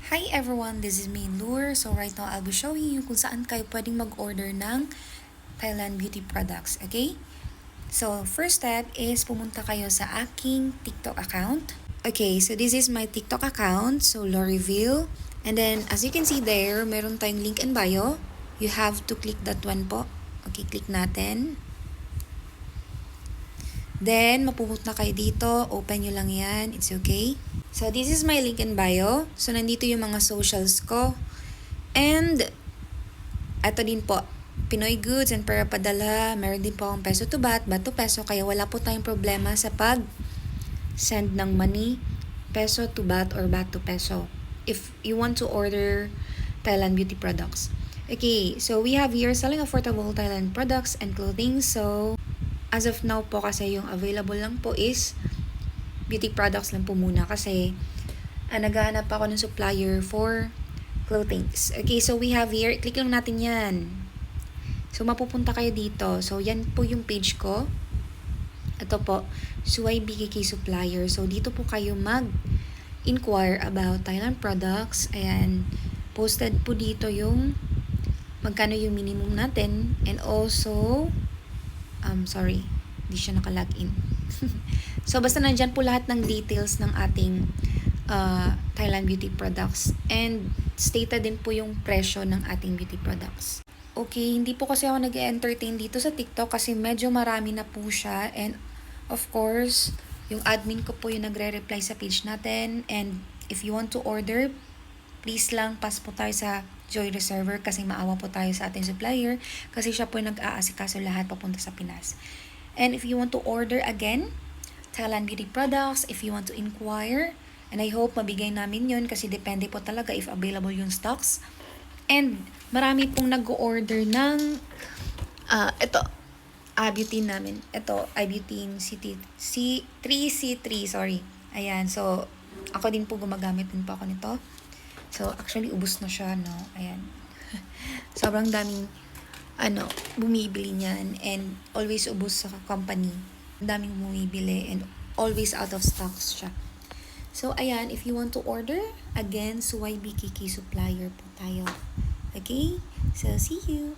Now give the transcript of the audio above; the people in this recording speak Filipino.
Hi everyone, this is me Lure. So right now I'll be showing you kung saan kayo pwedeng mag-order ng Thailand beauty products, okay? So first step is pumunta kayo sa aking TikTok account. Okay, so this is my TikTok account, so L'Oreal. And then as you can see there, meron tayong link in bio. You have to click that one po. Okay, click natin. Then, mapupunta kayo dito. Open nyo lang yan. It's okay. So, this is my link in bio. So, nandito yung mga socials ko. And, eto din po. Pinoy Goods and Pera Padala. Meron din po akong peso to bat to peso. Kaya wala po tayong problema sa pag-send ng money. Peso to bat or bat to peso. If you want to order Thailand beauty products. Okay, so we have here selling affordable Thailand products and clothing. So, as of now po kasi yung available lang po is beauty products lang po muna kasi naghahanap ako ng supplier for clothing. Okay, so we have here, click lang natin yan. So mapupunta kayo dito. So yan po yung page ko. Ito po, Suway BKK Supplier. So dito po kayo mag-inquire about Thailand products. Ayan, posted po dito yung magkano yung minimum natin and also sorry, hindi siya naka-login. So, basta nandyan po lahat ng details ng ating Thailand beauty products. And stated din po yung presyo ng ating beauty products. Okay, hindi po kasi ako nag-entertain dito sa TikTok kasi medyo marami na po siya. And of course, yung admin ko po yung nagre-reply sa page natin. And if you want to order, please lang pass po tayo sa Joy Reserver kasi maawa po tayo sa ating supplier kasi siya po yung nag-aasikaso lahat papunta sa Pinas. And if you want to order again, Thailand beauty products, if you want to inquire, and I hope mabigay namin yun kasi depende po talaga if available yung stocks. And marami pong nag-order ng ito, iButene namin. Ito, iButene C3C3, sorry. Ayan, so ako din po gumagamit din po ako nito. So, actually, ubos na siya, no? Ayan. Sobrang daming, bumibili niyan. And always ubos sa company. Daming bumibili and always out of stocks siya. So, ayan, if you want to order, again, Suway BKK Supplier po tayo. Okay? So, see you!